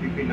PP9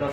10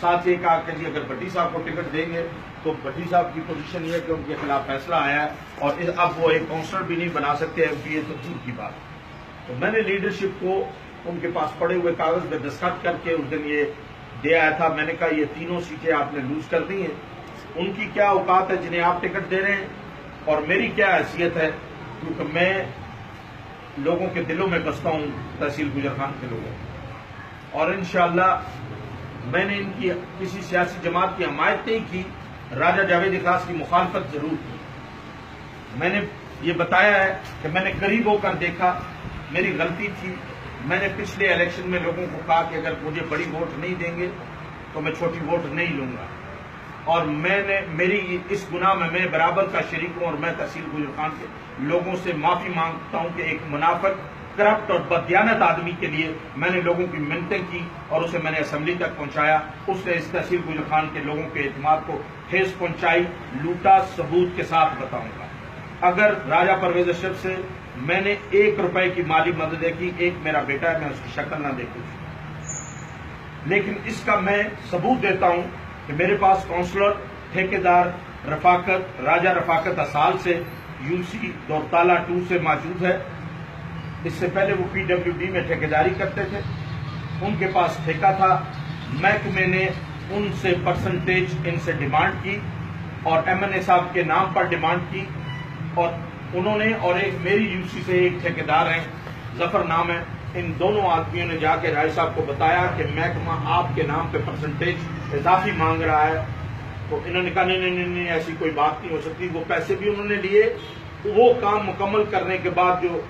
ساتھ یہ کہا کہ جی اگر بھٹی صاحب کو ٹکٹ دیں گے تو بھٹی صاحب کی پوزیشن یہ ہے کہ ان کے خلاف فیصلہ آیا ہے اور اب وہ ایک کونسلر بھی نہیں بنا سکتے ایم پی اے تو دور کی بات. تو میں نے لیڈرشپ کو ان کے پاس پڑے ہوئے کاغذ میں دستخط کر کے اس دن یہ دے آیا تھا. میں نے کہا یہ تینوں سیٹیں آپ نے لوز کر دی ہیں. ان کی کیا اوقات ہے جنہیں آپ ٹکٹ دے رہے ہیں اور میری کیا حیثیت ہے, کیونکہ میں لوگوں کے دلوں میں بستا ہوں, تحصیل گجرخان کے لوگوں. اور انشاءاللہ میں نے ان کی کسی سیاسی جماعت کی حمایت نہیں کی, راجہ جاوید اخلاص کی مخالفت ضرور کی. میں نے یہ بتایا ہے کہ میں نے قریب ہو کر دیکھا, میری غلطی تھی. میں نے پچھلے الیکشن میں لوگوں کو کہا کہ اگر مجھے بڑی ووٹ نہیں دیں گے تو میں چھوٹی ووٹ نہیں لوں گا, اور میری اس گناہ میں برابر کا شریک ہوں, اور میں تحصیل گجرخان کے لوگوں سے معافی مانگتا ہوں کہ ایک منافق, کرپٹ اور بددیانت آدمی کے لیے میں نے لوگوں کی منتیں کی اور اسے میں نے اسمبلی تک پہنچایا. اس نے اس تحصیل گجرخان کے لوگوں کے اعتماد کو ٹھیس پہنچائی. لوٹا ثبوت کے ساتھ بتاؤں گا. اگر راجہ پرویز اشرف سے میں نے 1 روپے کی مالی مدد دیکھی, ایک میرا بیٹا ہے, میں اس کی شکل نہ دیکھوں, لیکن اس کا میں ثبوت دیتا ہوں کہ میرے پاس کونسلر ٹھیکیدار رفاقت, راجہ رفاقت اسال سے یو سی دورتالہ 2 سے موجود ہے. اس سے پہلے وہ پی ڈبلیو ڈی میں ٹھیکیداری کرتے تھے, ان کے پاس ٹھیکہ تھا. محکمے نے ان سے پرسنٹیج ان سے ڈیمانڈ کی اور ایم این اے صاحب کے نام پر ڈیمانڈ کی, اور انہوں نے, اور ایک میری یو سی سے ایک ٹھیکیدار ہیں, ظفر نام ہے, ان دونوں آدمیوں نے جا کے رائے صاحب کو بتایا کہ محکمہ آپ کے نام پہ پرسنٹیج اضافی مانگ رہا ہے. تو انہوں نے کہا نہیں ایسی کوئی بات نہیں ہو سکتی. وہ پیسے بھی انہوں نے لیے. وہ کام مکمل کرنے کے بعد جو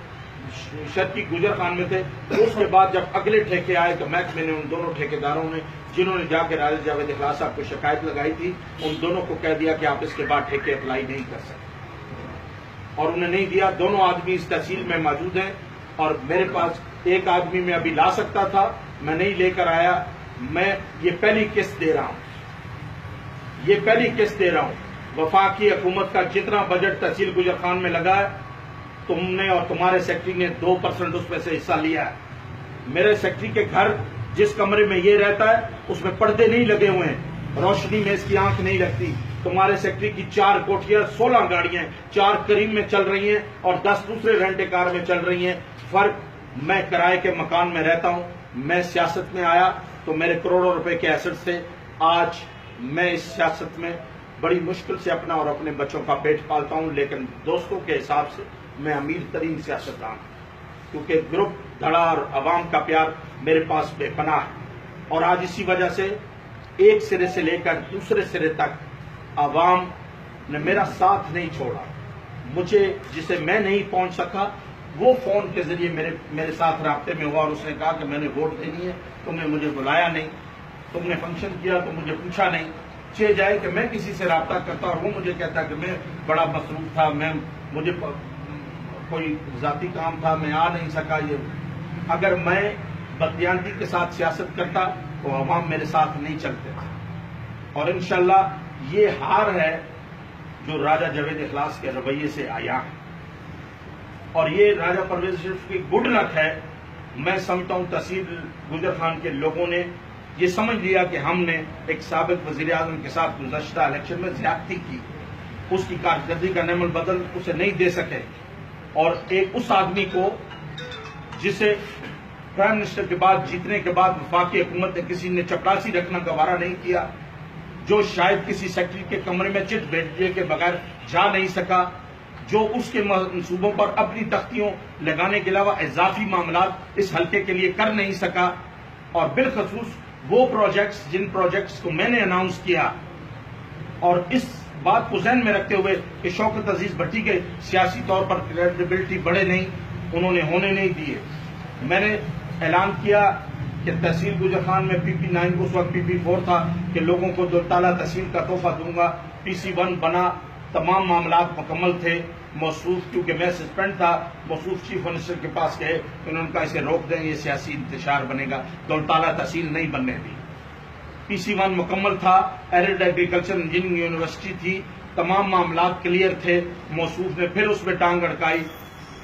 شرقی گجرخان میں تھے, اس کے بعد جب اگلے ٹھیکے آئے تو محکمے نے ان دونوں ٹھیکیداروں نے جنہوں نے جا کے راجہ جاوید اخلاص صاحب کو شکایت لگائی تھی, ان دونوں کو کہہ دیا کہ آپ اس کے بعد ٹھیکے اپلائی نہیں کر سکتے, اور انہیں نہیں دیا. دونوں آدمی اس تحصیل میں موجود ہیں, اور میرے پاس ایک آدمی میں ابھی لا سکتا تھا, میں نہیں لے کر آیا. میں یہ پہلی قسط دے رہا ہوں, یہ پہلی قسط دے رہا ہوں. وفاقی حکومت کا جتنا بجٹ تحصیل گجرخان میں لگا ہے, تم نے اور تمہارے سیکٹری نے 2% اس میں سے حصہ لیا ہے. میرے سیکٹری کے گھر جس کمرے میں یہ رہتا ہے اس میں پردے نہیں لگے ہوئے ہیں, روشنی میں اس کی آنکھ نہیں لگتی. تمہارے سیکٹری کی 4 کوٹھیاں, 16 گاڑیاں, 4 کریم میں چل رہی ہیں اور 10 دوسرے رینٹ کار میں چل رہی ہیں. فرق, میں کرائے کے مکان میں رہتا ہوں. میں سیاست میں آیا تو میرے کروڑوں روپے کے ایسٹس تھے. آج میں اس سیاست میں بڑی مشکل سے اپنا اور اپنے بچوں کا پیٹ پالتا ہوں, لیکن دوستوں کے حساب سے میں امیر ترین سیاستدان ہوں, کیونکہ گروپ دھڑا اور عوام کا پیار میرے پاس بے پناہ ہے. اور آج اسی وجہ سے ایک سرے سے لے کر دوسرے سرے تک عوام نے میرا ساتھ نہیں چھوڑا. مجھے جسے میں نہیں پہنچ سکا وہ فون کے ذریعے میرے ساتھ رابطے میں ہوا, اور اس نے کہا کہ میں نے ووٹ دینی ہے, تم نے مجھے بلایا نہیں, تم نے فنکشن کیا تو مجھے پوچھا نہیں. چھ جائے کہ میں کسی سے رابطہ کرتا اور وہ مجھے کہتا کہ میں بڑا مصروف تھا, مجھے کوئی ذاتی کام تھا, میں آ نہیں سکا. یہ اگر میں بددیانتی کے ساتھ سیاست کرتا تو عوام میرے ساتھ نہیں چلتے. اور انشاءاللہ یہ ہار ہے جو راجہ جاوید اخلاص کے رویے سے آیا ہے, اور یہ راجہ پرویز اشرف کی گڈ لک ہے. میں سمجھتا ہوں تحصیل گجرخان کے لوگوں نے یہ سمجھ لیا کہ ہم نے ایک سابق وزیر اعظم کے ساتھ گزشتہ الیکشن میں زیادتی کی, اس کی کارکردگی کا نعم البدل اسے نہیں دے سکے, اور ایک اس آدمی کو جسے پرائم منسٹر کے بعد جیتنے کے بعد وفاقی حکومت نے کسی نے چپڑاسی رکھنا گوارا نہیں کیا, جو شاید کسی سیکٹری کے کمرے میں چٹ بھیجنے کے بغیر جا نہیں سکا, جو اس کے منصوبوں پر اپنی تختیوں لگانے کے علاوہ اضافی معاملات اس حلقے کے لیے کر نہیں سکا, اور بالخصوص وہ پروجیکٹس جن پروجیکٹس کو میں نے اناؤنس کیا, اور اس بات کو ذہن میں رکھتے ہوئے کہ شوکت عزیز بھٹی کے سیاسی طور پر کریڈیبلٹی بڑے نہیں, انہوں نے ہونے نہیں دیے. میں نے اعلان کیا کہ تحصیل گجرخان میں پی پی 9 کو اس وقت پی پی 4 تھا کہ لوگوں کو دولتالہ تحصیل کا تحفہ دوں گا. پی سی 1 بنا, تمام معاملات مکمل تھے. موصوف کیونکہ میں سسپینڈ تھا, موصوف چیف منسٹر کے پاس گئے, انہوں نے کہا اسے روک دیں, یہ سیاسی انتشار بنے گا, دولتالہ تحصیل نہیں بننے دی. پی سی 1 مکمل تھا, ایرڈ ایگریکلچر انجینئرنگ یونیورسٹی تھی, تمام معاملات کلیئر تھے. موصوف نے پھر اس میں ٹانگ اڑکائی.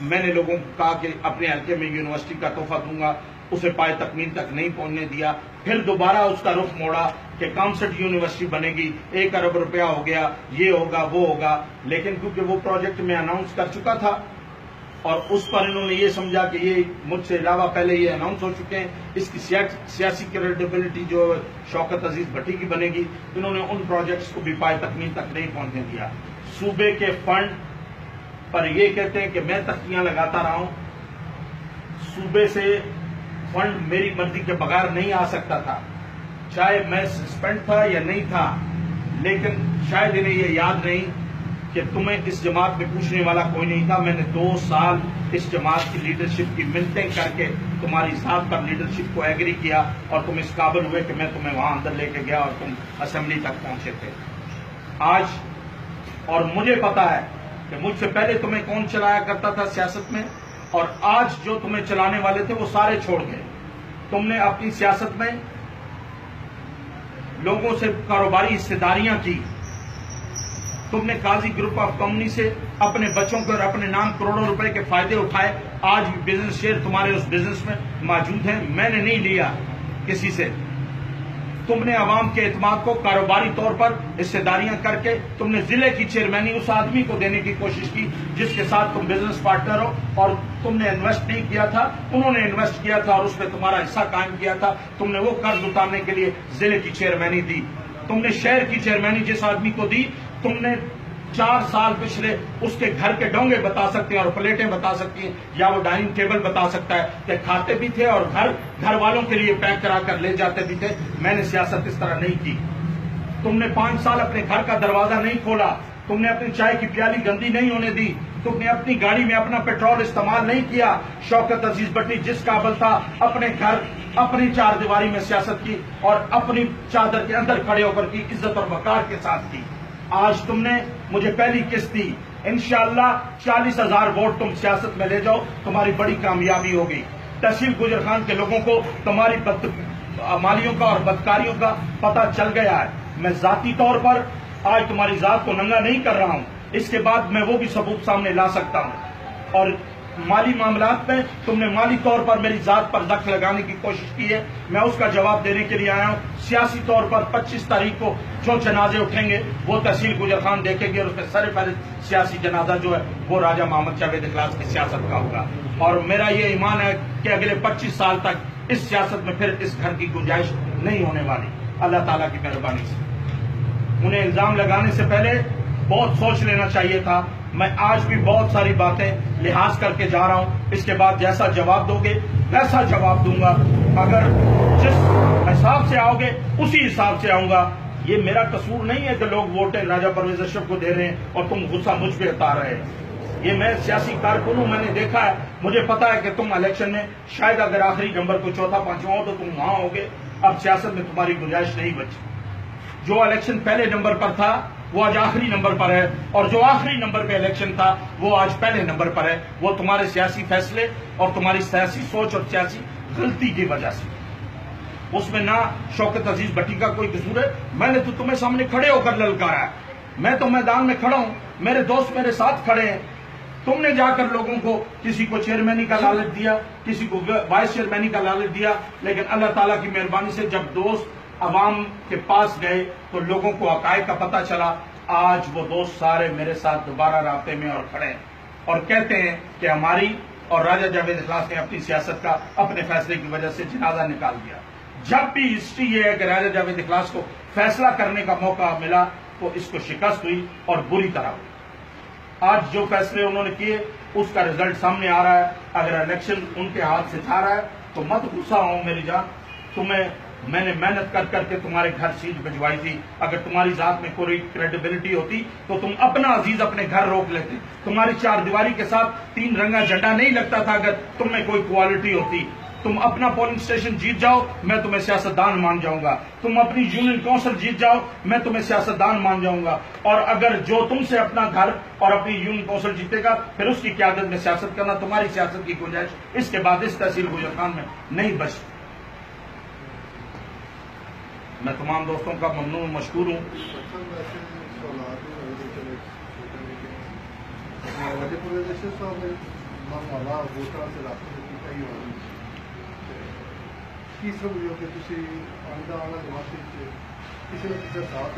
میں نے لوگوں کو کہا کہ اپنے حلقے میں یونیورسٹی کا تحفہ دوں گا, اسے پائے تکمیل تک نہیں پہنچنے دیا. پھر دوبارہ اس کا رخ موڑا کہ کانسرٹ یونیورسٹی بنے گی، 1 ارب روپیہ ہو گیا، یہ ہوگا وہ ہوگا، لیکن کیونکہ وہ پروجیکٹ میں اناؤنس کر چکا تھا اور اس پر انہوں نے یہ سمجھا کہ یہ مجھ سے علاوہ پہلے یہ اناؤنس ہو چکے ہیں، اس کی سیاسی کریڈیبلٹی جو شوکت عزیز بھٹی کی بنے گی، انہوں نے ان پروجیکٹس کو بھی پائے تکمیل تک نہیں پہنچنے دیا۔ صوبے کے فنڈ پر یہ کہتے ہیں کہ میں تختیاں لگاتا رہا ہوں، صوبے سے فنڈ میری مرضی کے بغیر نہیں آ سکتا تھا، چاہے میں سسپینڈ تھا یا نہیں تھا، لیکن شاید انہیں یہ یاد نہیں کہ تمہیں اس جماعت میں پوچھنے والا کوئی نہیں تھا۔ میں نے 2 سال اس جماعت کی لیڈرشپ کی منتیں کر کے تمہاری ذات پر لیڈرشپ کو ایگری کیا اور تم اس قابل ہوئے کہ میں تمہیں وہاں اندر لے کے گیا اور تم اسمبلی تک پہنچے تھے۔ آج اور مجھے پتا ہے کہ مجھ سے پہلے تمہیں کون چلایا کرتا تھا سیاست میں، اور آج جو تمہیں چلانے والے تھے وہ سارے چھوڑ گئے۔ تم نے اپنی سیاست میں لوگوں سے کاروباری حصہ داریاں کی، تم نے قاضی گروپ آف کمپنی سے اپنے بچوں کو اور اپنے نام کروڑوں روپے کے فائدے اٹھائے، آج بھی بزنس شیئر تمہارے اس بزنس میں موجود ہیں، میں نے نہیں لیا کسی سے۔ تم نے عوام کے اعتماد کو کاروباری طور پر حصہ داریاں کر کے تم نے ضلع کی چیئرمینی اس آدمی کو دینے کی کوشش کی جس کے ساتھ تم بزنس پارٹنر ہو، اور تم نے انویسٹ نہیں کیا تھا، انہوں نے انویسٹ کیا تھا اور اس میں تمہارا حصہ قائم کیا تھا۔ تم نے وہ قرض اتارنے کے لیے ضلع کی چیئرمینی دی، تم نے شہر کی چیئرمینی جس آدمی کو دی، تم نے 4 سال پچھلے اس کے گھر کے ڈونگے بتا سکتے ہیں اور پلیٹیں بتا سکتی ہیں، یا وہ ڈائننگ ٹیبل بتا سکتا ہے کہ کھاتے بھی تھے اور گھر والوں کے لیے پیک کرا کر لے جاتے بھی تھے۔ میں نے سیاست اس طرح نہیں کی۔ تم نے 5 سال اپنے گھر کا دروازہ نہیں کھولا، تم نے اپنی چائے کی پیالی گندی نہیں ہونے دی، تم نے اپنی گاڑی میں اپنا پیٹرول استعمال نہیں کیا۔ شوکت عزیز بھٹی جس قابل تھا اپنے گھر اپنی 4 دیواری میں سیاست کی اور اپنی چادر کے اندر کھڑے ہو کر کی، عزت اور وقار کے ساتھ کی۔ آج تم نے مجھے پہلی قسط دی، انشاءاللہ 40,000 ووٹ تم سیاست میں لے جاؤ، تمہاری بڑی کامیابی ہوگی۔ تحصیل گجرخان کے لوگوں کو تمہاری مالیوں کا اور بدکاریوں کا پتہ چل گیا ہے۔ میں ذاتی طور پر آج تمہاری ذات کو ننگا نہیں کر رہا ہوں، اس کے بعد میں وہ بھی ثبوت سامنے لا سکتا ہوں۔ اور مالی معاملات میں تم نے مالی طور پر میری ذات پر دخل لگانے کی کوشش کی ہے، میں اس کا جواب دینے کے لیے آیا ہوں۔ سیاسی طور پر 25 تاریخ کو جو جنازے اٹھیں گے وہ تحصیل گجرخان دیکھیں گے، اور اس میں سر فہرست سیاسی جنازہ جو ہے وہ راجہ محمد جاوید اخلاص کی سیاست کا ہوگا۔ اور میرا یہ ایمان ہے کہ اگلے 25 سال تک اس سیاست میں پھر اس گھر کی گنجائش نہیں ہونے والی، اللہ تعالیٰ کی مہربانی سے۔ انہیں الزام لگانے سے پہلے بہت سوچ لینا چاہیے تھا۔ میں آج بھی بہت ساری باتیں لحاظ کر کے جا رہا ہوں، اس کے بعد جیسا جواب دو گے ویسا جواب دوں گا، اگر جس حساب سے آؤ گے اسی حساب سے آؤں گا۔ یہ میرا قصور نہیں ہے کہ لوگ ووٹیں راجہ پرویز اشرف کو دے رہے ہیں اور تم غصہ مجھ پہ اتار رہے ہیں۔ یہ میں سیاسی کارکن ہوں، میں نے دیکھا ہے، مجھے پتا ہے کہ تم الیکشن میں شاید اگر آخری نمبر کو چوتھا پانچواں ہو تو تم وہاں ہوگے، اب سیاست میں تمہاری گنجائش نہیں بچی۔ جو الیکشن پہلے نمبر پر تھا وہ آج آخری نمبر پر ہے، اور جو آخری نمبر پہ الیکشن تھا وہ آج پہلے نمبر پر ہے۔ وہ تمہارے سیاسی فیصلے اور تمہاری سیاسی سوچ اور سیاسی غلطی کی وجہ سے، اس میں نہ شوکت عزیز بھٹی کا کوئی قصور ہے۔ میں نے تو تمہیں سامنے کھڑے ہو کر للکارا ہے، میں تو میدان میں کھڑا ہوں، میرے دوست میرے ساتھ کھڑے ہیں۔ تم نے جا کر لوگوں کو کسی کو چیئرمینی کا لالچ دیا، کسی کو وائس چیئرمینی کا لالچ دیا، لیکن اللہ تعالیٰ کی مہربانی سے جب دوست عوام کے پاس گئے تو لوگوں کو حقائق کا پتہ چلا۔ آج وہ دوست سارے میرے ساتھ دوبارہ رابطے میں اور کھڑے ہیں اور کہتے ہیں کہ ہماری اور راجہ جاوید اخلاص نے اپنی سیاست کا اپنے فیصلے کی وجہ سے جنازہ نکال دیا۔ جب بھی ہسٹری یہ ہے کہ راجہ جاوید اخلاص کو فیصلہ کرنے کا موقع ملا تو اس کو شکست ہوئی اور بری طرح ہوئی۔ آج جو فیصلے انہوں نے کیے اس کا رزلٹ سامنے آ رہا ہے۔ اگر الیکشن ان کے ہاتھ سے جا رہا ہے تو مت غصہ ہوں میری جان، میں نے محنت کر کر کے تمہارے گھر سیٹ بھجوائی تھی۔ اگر تمہاری ذات میں کوئی کریڈیبلٹی ہوتی تو تم اپنا عزیز اپنے گھر روک لیتے۔ تمہاری 4 دیواری کے ساتھ 3 رنگا جھنڈا نہیں لگتا تھا اگر تم میں کوئی کوالٹی ہوتی۔ تم اپنا پولنگ سٹیشن جیت جاؤ میں تمہیں سیاستدان مان جاؤں گا، تم اپنی یونین کونسل جیت جاؤ میں تمہیں سیاستدان مان جاؤں گا، اور اگر جو تم سے اپنا گھر اور اپنی یونین کونسل جیتے گا پھر اس کی قیادت میں سیاست کرنا، تمہاری سیاست کی گنجائش اس کے بعد اس تحصیل گجرخان میں نہیں بچتی۔ میں تمام دوستوں کا ممنون مشکور ہوں۔ ਕਿਸ ਤਰ੍ਹਾਂ ਹੋ ਕਿ ਤੁਸੀਂ ਆਂਦਾ ਆਣਾ ਜਮਾਤ ਵਿੱਚ ਕਿਸੇ ਨਾ ਕਿਸੇ ਸਾਥ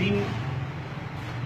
3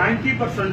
90%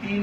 3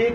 1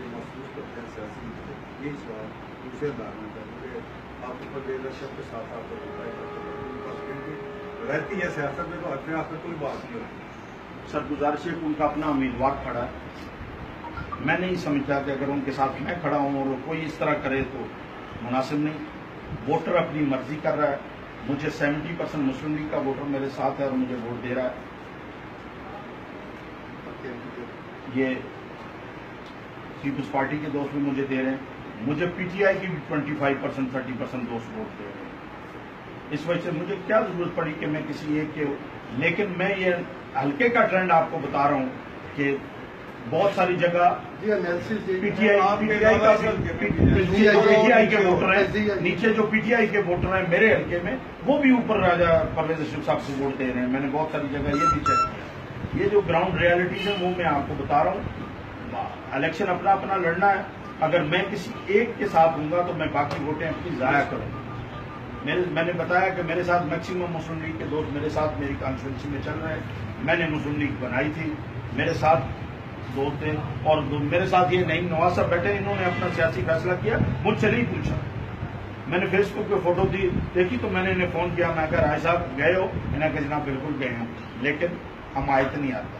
یہ محسوس کرتے ہیں سیاسی یہی سوال دوسرے انداز میں کریں کہ آپ کو پہلے الیکشن کے ساتھ آپ کو رہتی ہے سیاست میں تو اپنے آپ میں کوئی بات نہیں ہوتی. سر گزارش ہے کہ ان کا اپنا امیدوار کھڑا ہے. میں نہیں سمجھتا کہ اگر ان کے ساتھ میں کھڑا ہوں اور کوئی اس طرح کرے تو مناسب نہیں. ووٹر اپنی مرضی کر رہا ہے. مجھے 70% مسلم لیگ کا ووٹر میرے ساتھ ہے اور مجھے ووٹ دے رہا ہے. یہ پیپلز پارٹی کے دوست بھی مجھے دے رہے ہیں. مجھے پی ٹی آئی کی بھی 25% 30% دوست ووٹ دے رہے ہیں. اس وجہ سے مجھے کیا ضرورت پڑی کہ میں کسی ایک کے، لیکن میں یہ ہلکے کا ٹرینڈ آپ کو بتا رہا ہوں کہ بہت ساری جگہ پی ٹی آئی کے ووٹر ہیں، نیچے جو پی ٹی آئی کے ووٹر ہیں میرے حلقے میں وہ بھی اوپر راجہ پرویز اشرف صاحب سے ووٹ دے رہے ہیں. میں نے بہت ساری جگہ یہ بھی چیک کیا. یہ جو گراؤنڈ ریالٹیز ہیں وہ میں آپ کو بتا رہا ہوں. الیکشن اپنا اپنا لڑنا ہے. اگر میں کسی ایک کے ساتھ ہوں گا تو میں باقی ووٹیں اپنی ضائع کروں گا. میں نے بتایا کہ میرے ساتھ میکسیمم مسلم لیگ کے دوست میرے ساتھ میری کانسٹیچوئنسی میں چل رہے ہیں. میں نے مسلم لیگ بنائی تھی، میرے ساتھ دوست تھے اور میرے ساتھ یہ نعیم نواز صاحب بیٹھے، انہوں نے اپنا سیاسی فیصلہ کیا. مجھ سے نہیں پوچھا. میں نے فیس بک پہ فوٹو دیکھی تو میں نے انہیں فون کیا. میں کہا رائے صاحب گئے ہو؟ انہیں کہا جناب بالکل گئے ہیں لیکن حمایت نہیں آتا.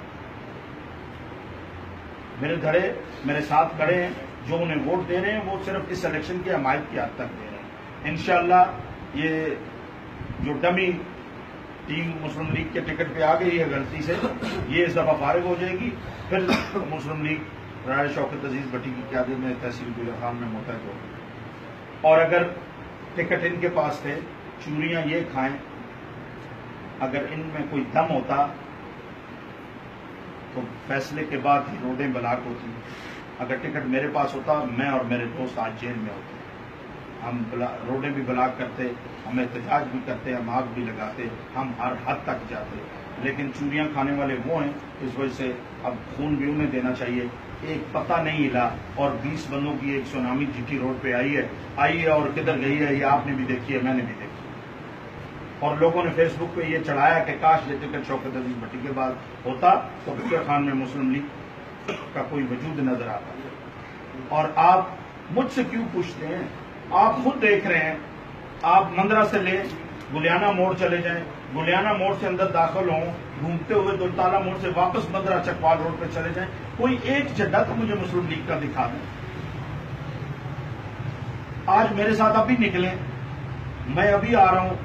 میرے دھڑے میرے ساتھ کھڑے ہیں. جو انہیں ووٹ دے رہے ہیں وہ صرف اس الیکشن کی حمایت کی حد تک دے رہے ہیں. انشاءاللہ یہ جو ڈمی ٹیم مسلم لیگ کے ٹکٹ پہ آ گئی ہے غلطی سے، یہ اس دفعہ فارغ ہو جائے گی. پھر مسلم لیگ رائے شوکت عزیز بٹی کی قیادت میں تحصیل گلر خان میں متحد ہوگی. اور اگر ٹکٹ ان کے پاس تھے، چوریاں یہ کھائیں، اگر ان میں کوئی دم ہوتا تو فیصلے کے بعد ہی روڈیں بلاک ہوتی. اگر ٹکٹ میرے پاس ہوتا میں اور میرے دوست آج جیل میں ہوتے. ہم روڈیں بھی بلاک کرتے، ہم احتجاج بھی کرتے، ہم آگ بھی لگاتے، ہم ہر حد تک جاتے. لیکن چوریاں کھانے والے وہ ہیں، اس وجہ سے اب خون بھی انہیں دینا چاہیے. ایک پتہ نہیں ہلا اور 20 بندوں کی ایک سونامی جی ٹی روڈ پہ آئی ہے اور کدھر گئی ہے یہ آپ نے بھی دیکھی ہے، میں نے بھی دیکھی. اور لوگوں نے فیس بک پہ یہ چڑھایا کہ کاش یہ ٹکٹ شوکت عزیز بٹی کے بعد ہوتا تو گلر خان میں مسلم لیگ کا کوئی وجود نظر آتا. اور آپ مجھ سے کیوں پوچھتے ہیں؟ آپ خود دیکھ رہے ہیں. آپ مندرہ سے لے گلیانہ موڑ چلے جائیں، گلیانہ موڑ سے اندر داخل ہوں، گھومتے ہوئے دلتالہ موڑ سے واپس مندرہ چکوال روڈ پہ چلے جائیں، کوئی ایک جھنڈا تو مجھے مسلم لیگ کا دکھا دیں. آج میرے ساتھ ابھی نکلیں، میں ابھی آ رہا ہوں.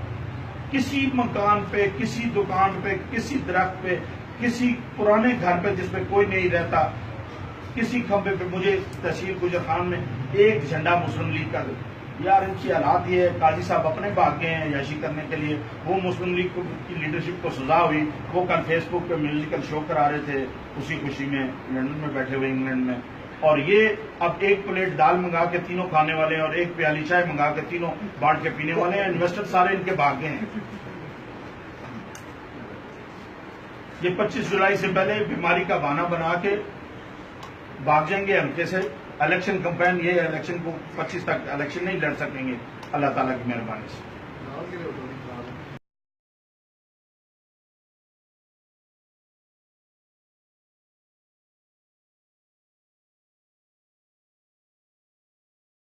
کسی مکان پہ، کسی دکان پہ، کسی درخت پہ، کسی پرانے گھر پہ جس پہ کوئی نہیں رہتا، کسی کھمبے پہ مجھے تحصیل گجر خان میں ایک جھنڈا مسلم لیگ کا. یار ان کی حالات یہ ہے، قاضی صاحب اپنے بھاگ گئے ہیں عیاشی کرنے کے لیے. وہ مسلم لیگ کی لیڈرشپ کو سزا ہوئی. وہ کل فیس بک پہ میوزیکل شو کرا رہے تھے اسی خوشی میں، لندن میں بیٹھے ہوئے انگلینڈ میں. اور یہ اب ایک پلیٹ دال منگا کے تینوں کھانے والے ہیں اور ایک پیالی چائے منگا کے تینوں بانٹ کے پینے والے ہیں. انویسٹر سارے ان کے بھاگ گئے ہیں. یہ 25 جولائی سے پہلے بیماری کا بہانہ بنا کے بھاگ جائیں گے ہلکے سے. الیکشن کمپین یہ الیکشن کو 25 تک الیکشن نہیں لڑ سکیں گے اللہ تعالیٰ کی مہربانی سے.